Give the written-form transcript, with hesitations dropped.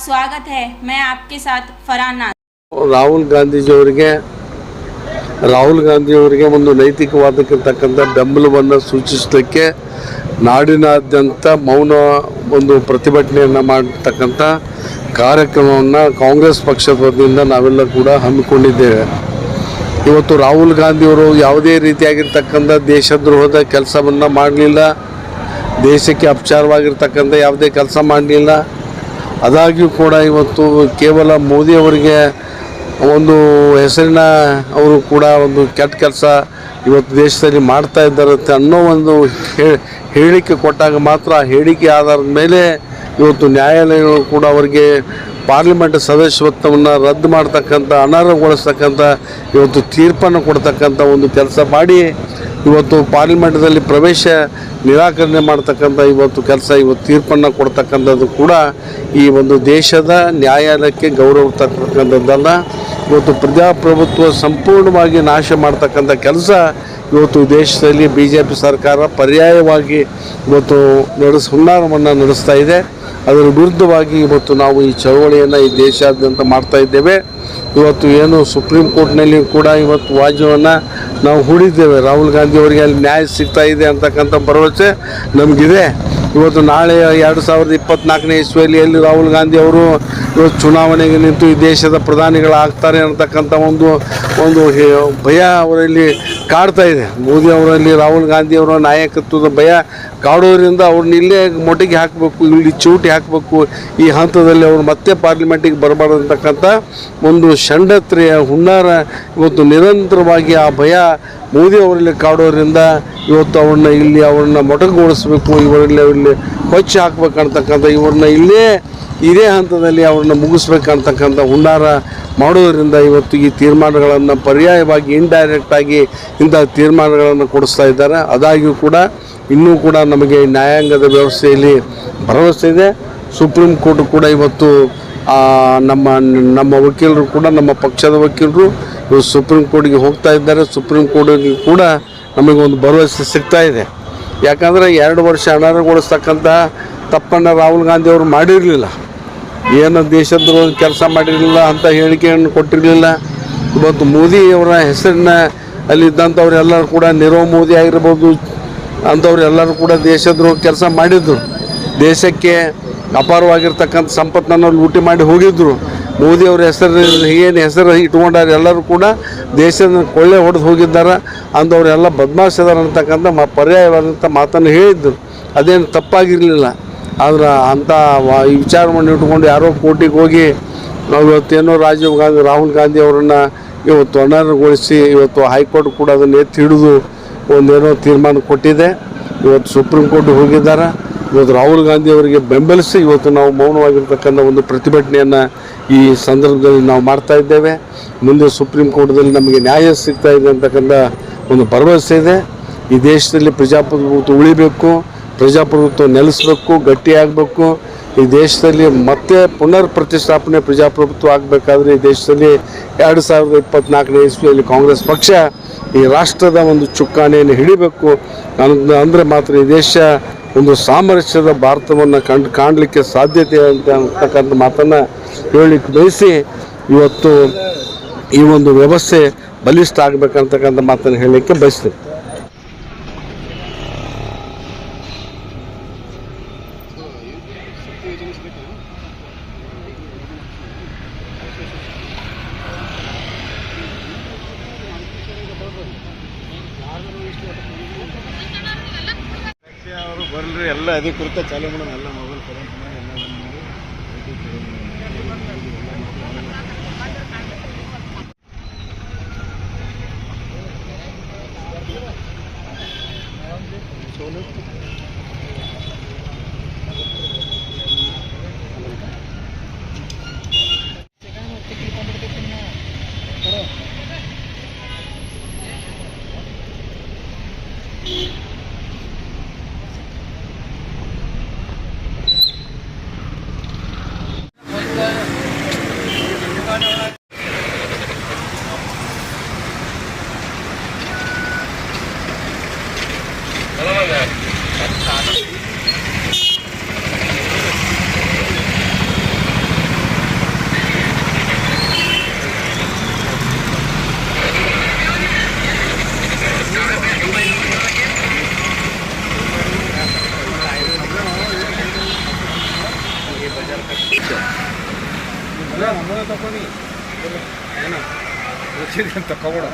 स्वागत है। मैं आपके साथ फरहान नाज। ರಾಹುಲ್ ಗಾಂಧಿಯವರಿಗೆ ಒಂದು ನೈತಿಕವಾದಕ್ಕಿರ್ತಕ್ಕಂಥ ಬೆಂಬಲವನ್ನು ಸೂಚಿಸಲಿಕ್ಕೆ ನಾಡಿನಾದ್ಯಂತ ಮೌನ ಒಂದು ಪ್ರತಿಭಟನೆಯನ್ನು ಮಾಡತಕ್ಕಂಥ ಕಾರ್ಯಕ್ರಮವನ್ನು ಕಾಂಗ್ರೆಸ್ ಪಕ್ಷದ ವತಿಯಿಂದ ನಾವೆಲ್ಲ ಕೂಡ ಹಮ್ಮಿಕೊಂಡಿದ್ದೇವೆ. ಇವತ್ತು ರಾಹುಲ್ ಗಾಂಧಿಯವರು ಯಾವುದೇ ರೀತಿಯಾಗಿರ್ತಕ್ಕಂಥ ದೇಶದ್ರೋಹದ ಕೆಲಸವನ್ನು ಮಾಡಲಿಲ್ಲ, ದೇಶಕ್ಕೆ ಅಪಚಾರವಾಗಿರ್ತಕ್ಕಂಥ ಯಾವುದೇ ಕೆಲಸ ಮಾಡಲಿಲ್ಲ. ಆದಾಗ್ಯೂ ಕೂಡ ಇವತ್ತು ಕೇವಲ ಮೋದಿಯವರಿಗೆ ಒಂದು ಹೆಸರಿನ ಅವರು ಕೂಡ ಒಂದು ಕೆಟ್ಟ ಕೆಲಸ ಇವತ್ತು ದೇಶದಲ್ಲಿ ಮಾಡ್ತಾ ಇದ್ದಾರೆ ಅನ್ನೋ ಒಂದು ಹೇಳಿಕೆ ಕೊಟ್ಟಾಗ ಮಾತ್ರ ಆ ಹೇಳಿಕೆ ಆಧಾರದ ಮೇಲೆ ಇವತ್ತು ನ್ಯಾಯಾಲಯಗಳು ಕೂಡ ಅವರಿಗೆ ಪಾರ್ಲಿಮೆಂಟ್ ಸದಸ್ಯತ್ವವನ್ನು ರದ್ದು ಮಾಡ್ತಕ್ಕಂಥ, ಅನರ್ಹಗೊಳಿಸ್ತಕ್ಕಂಥ ಇವತ್ತು ತೀರ್ಪನ್ನು ಕೊಡ್ತಕ್ಕಂಥ ಒಂದು ಕೆಲಸ ಮಾಡಿ ಇವತ್ತು ಪಾರ್ಲಿಮೆಂಟ್ದಲ್ಲಿ ಪ್ರವೇಶ ನಿರಾಕರಣೆ ಮಾಡ್ತಕ್ಕಂಥ ಇವತ್ತು ಕೆಲಸ, ಇವತ್ತು ತೀರ್ಪನ್ನು ಕೊಡ್ತಕ್ಕಂಥದ್ದು ಕೂಡ ಈ ಒಂದು ದೇಶದ ನ್ಯಾಯಾಲಯಕ್ಕೆ ಗೌರವ ತಕ್ಕಂಥದ್ದಲ್ಲ. ಇವತ್ತು ಪ್ರಜಾಪ್ರಭುತ್ವ ಸಂಪೂರ್ಣವಾಗಿ ನಾಶ ಮಾಡ್ತಕ್ಕಂಥ ಕೆಲಸ ಇವತ್ತು ದೇಶದಲ್ಲಿ BJP ಸರ್ಕಾರ ಪರ್ಯಾಯವಾಗಿ ಇವತ್ತು ಹುನ್ನಾರವನ್ನು ನಡೆಸ್ತಾ ಇದೆ. ಅದರ ವಿರುದ್ಧವಾಗಿ ಇವತ್ತು ನಾವು ಈ ಚಳವಳಿಯನ್ನು ಈ ದೇಶಾದ್ಯಂತ ಮಾಡ್ತಾ ಇದ್ದೇವೆ. ಇವತ್ತು ಏನು ಸುಪ್ರೀಂ ಕೋರ್ಟ್ನಲ್ಲಿ ಕೂಡ ಇವತ್ತು ವಾದ್ಯವನ್ನು ನಾವು ಹೂಡಿದ್ದೇವೆ. ರಾಹುಲ್ ಗಾಂಧಿ ಅವರಿಗೆ ಅಲ್ಲಿ ನ್ಯಾಯ ಸಿಗ್ತಾ ಇದೆ ಅಂತಕ್ಕಂಥ ಭರವಸೆ ನಮಗಿದೆ. ಇವತ್ತು ನಾಳೆ 2024ನೇ ಇಸ್ವಿಯಲ್ಲಿ ಎಲ್ಲಿ ರಾಹುಲ್ ಗಾಂಧಿ ಅವರು ಇವತ್ತು ಚುನಾವಣೆಗೆ ನಿಂತು ಈ ದೇಶದ ಪ್ರಧಾನಿಗಳಾಗ್ತಾರೆ ಅಂತಕ್ಕಂಥ ಒಂದು ಭಯ ಅವರಲ್ಲಿ ಕಾಡ್ತಾ ಇದೆ. ಮೋದಿ ಅವರಲ್ಲಿ ರಾಹುಲ್ ಗಾಂಧಿ ಅವರ ನಾಯಕತ್ವದ ಭಯ ಕಾಡೋದ್ರಿಂದ ಅವ್ರನ್ನ ಇಲ್ಲೇ ಮೊಟೆಗೆ ಹಾಕಬೇಕು, ಇಲ್ಲಿ ಚೂಟಿ ಹಾಕಬೇಕು, ಈ ಹಂತದಲ್ಲಿ ಅವರು ಮತ್ತೆ ಪಾರ್ಲಿಮೆಂಟಿಗೆ ಬರಬಾರ್ದು ಅಂತಕ್ಕಂಥ ಒಂದು ಷಂಡತ್ರೆಯ ಹುನ್ನಾರ ಇವತ್ತು ನಿರಂತರವಾಗಿ ಆ ಭಯ ಮೋದಿ ಅವರಲ್ಲಿ ಕಾಡೋದ್ರಿಂದ ಇವತ್ತು ಅವ್ರನ್ನ ಮೊಟಕುಗೊಳಿಸಬೇಕು, ಇಲ್ಲಿ ಹೊಚ್ಚಿ ಹಾಕ್ಬೇಕಂತಕ್ಕಂಥ, ಇವ್ರನ್ನ ಇದೇ ಹಂತದಲ್ಲಿ ಅವ್ರನ್ನ ಮುಗಿಸ್ಬೇಕಂತಕ್ಕಂಥ ಹುನ್ನಾರ ಮಾಡೋದರಿಂದ ಇವತ್ತು ಈ ತೀರ್ಮಾನಗಳನ್ನು ಪರ್ಯಾಯವಾಗಿ ಇಂಡೈರೆಕ್ಟಾಗಿ ಇಂಥ ತೀರ್ಮಾನಗಳನ್ನು ಕೊಡಿಸ್ತಾ ಇದ್ದಾರೆ. ಆದಾಗ್ಯೂ ಕೂಡ ಇನ್ನೂ ಕೂಡ ನಮಗೆ ನ್ಯಾಯಾಂಗದ ವ್ಯವಸ್ಥೆಯಲ್ಲಿ ಭರವಸೆ ಇದೆ. ಸುಪ್ರೀಂ ಕೋರ್ಟ್ ಕೂಡ ಇವತ್ತು ನಮ್ಮ ವಕೀಲರು ಕೂಡ, ನಮ್ಮ ಪಕ್ಷದ ವಕೀಲರು ಇವತ್ತು ಸುಪ್ರೀಂ ಕೋರ್ಟ್ಗೆ ಹೋಗ್ತಾ ಇದ್ದಾರೆ. ಸುಪ್ರೀಂ ಕೋರ್ಟಿಗೆ ಕೂಡ ನಮಗೆ ಒಂದು ಭರವಸೆ ಸಿಗ್ತಾ ಇದೆ. ಯಾಕಂದರೆ 2 ವರ್ಷ ಅನರ್ಹಗೊಳಿಸ್ತಕ್ಕಂಥ ತಪ್ಪನ್ನು ರಾಹುಲ್ ಗಾಂಧಿ ಅವರು ಮಾಡಿರಲಿಲ್ಲ, ಏನು ದೇಶದ್ರೋಹ ಕೆಲಸ ಮಾಡಿರಲಿಲ್ಲ ಅಂತ ಹೇಳಿಕೆಯನ್ನು ಕೊಟ್ಟಿರಲಿಲ್ಲ. ಇವತ್ತು ಮೋದಿಯವರ ಹೆಸರಿನ ಅಲ್ಲಿದ್ದಂಥವ್ರೆಲ್ಲರೂ ಕೂಡ ನೀರವ್ ಮೋದಿ ಆಗಿರ್ಬೋದು ಅಂಥವ್ರೆಲ್ಲರೂ ಕೂಡ ದೇಶದ್ರೋಹ ಕೆಲಸ ಮಾಡಿದ್ರು. ದೇಶಕ್ಕೆ ಅಪಾರವಾಗಿರ್ತಕ್ಕಂಥ ಸಂಪತ್ತನ್ನು ಲೂಟಿ ಮಾಡಿ ಹೋಗಿದ್ದರು. ಮೋದಿಯವ್ರ ಹೆಸರು ಇಟ್ಕೊಂಡಾರೆ ಎಲ್ಲರೂ ಕೂಡ ದೇಶದ ಕೊಳ್ಳೆ ಹೊಡೆದು ಹೋಗಿದ್ದಾರೆ. ಅಂಥವರೆಲ್ಲ ಬದಮಾಶದಾರ ಅಂತಕ್ಕಂಥ ಪರ್ಯಾಯವಾದಂಥ ಮಾತನ್ನು ಹೇಳಿದ್ದರು. ಅದೇನು ತಪ್ಪಾಗಿರಲಿಲ್ಲ. ಆದ್ರೆ ಅಂಥ ಈ ವಿಚಾರವನ್ನು ಇಟ್ಕೊಂಡು ಯಾರೋ ಕೋರ್ಟಿಗೆ ಹೋಗಿ ನಾವು ಇವತ್ತೇನೋ ರಾಹುಲ್ ಗಾಂಧಿ ಅವರನ್ನು ಇವತ್ತು ಅನರ್ಹಗೊಳಿಸಿ ಇವತ್ತು ಹೈಕೋರ್ಟ್ ಕೂಡ ಅದನ್ನು ಎತ್ತಿ ಹಿಡಿದು ಒಂದೇನೋ ತೀರ್ಮಾನ ಕೊಟ್ಟಿದೆ. ಇವತ್ತು ಸುಪ್ರೀಂ ಕೋರ್ಟಿಗೆ ಹೋಗಿದ್ದಾರೆ. ಇವತ್ತು ರಾಹುಲ್ ಗಾಂಧಿ ಅವರಿಗೆ ಬೆಂಬಲಿಸಿ ಇವತ್ತು ನಾವು ಮೌನವಾಗಿರ್ತಕ್ಕಂಥ ಒಂದು ಪ್ರತಿಭಟನೆಯನ್ನು ಈ ಸಂದರ್ಭದಲ್ಲಿ ನಾವು ಮಾಡ್ತಾ ಇದ್ದೇವೆ. ಮುಂದೆ ಸುಪ್ರೀಂ ಕೋರ್ಟ್ದಲ್ಲಿ ನಮಗೆ ನ್ಯಾಯ ಸಿಗ್ತಾ ಇದೆ ಅಂತಕ್ಕಂಥ ಒಂದು ಭರವಸೆ ಇದೆ. ಈ ದೇಶದಲ್ಲಿ ಪ್ರಜಾಪ್ರಭುತ್ವ ಉಳಿಬೇಕು, ಪ್ರಜಾಪ್ರಭುತ್ವ ನೆಲೆಸಬೇಕು, ಗಟ್ಟಿಯಾಗಬೇಕು. ಈ ದೇಶದಲ್ಲಿ ಮತ್ತೆ ಪುನರ್ ಪ್ರತಿಷ್ಠಾಪನೆ ಪ್ರಜಾಪ್ರಭುತ್ವ ಆಗಬೇಕಾದ್ರೆ ಈ ದೇಶದಲ್ಲಿ 2024ನೇ ಇಸ್ವಿಯಲ್ಲಿ ಕಾಂಗ್ರೆಸ್ ಪಕ್ಷ ಈ ರಾಷ್ಟ್ರದ ಒಂದು ಚುಕ್ಕಾಣಿಯನ್ನು ಹಿಡಿಬೇಕು. ಅಂದರೆ ಮಾತ್ರ ಈ ದೇಶ ಒಂದು ಸಾಮರಸ್ಯದ ಭಾರತವನ್ನು ಕಾಣಲಿಕ್ಕೆ ಸಾಧ್ಯತೆ ಅಂತಕ್ಕಂಥ ಮಾತನ್ನು ಹೇಳಲಿಕ್ಕೆ ಬಯಸಿ ಇವತ್ತು ಈ ಒಂದು ವ್ಯವಸ್ಥೆ ಬಲಿಷ್ಠ ಆಗಬೇಕಂತಕ್ಕಂಥ ಮಾತನ್ನು ಹೇಳಲಿಕ್ಕೆ ಬಯಸ್ತೀನಿ. ಅವರು ಬರ್ರಿ ಎಲ್ಲ ಅಧಿಕೃತ ಚಾಲೂ ಮಾಡೋಣ, ಎಲ್ಲ ಮೊಬೈಲ್ ಕರೆಂಟ್ ಮಾಡಿ ತಗೋಣ.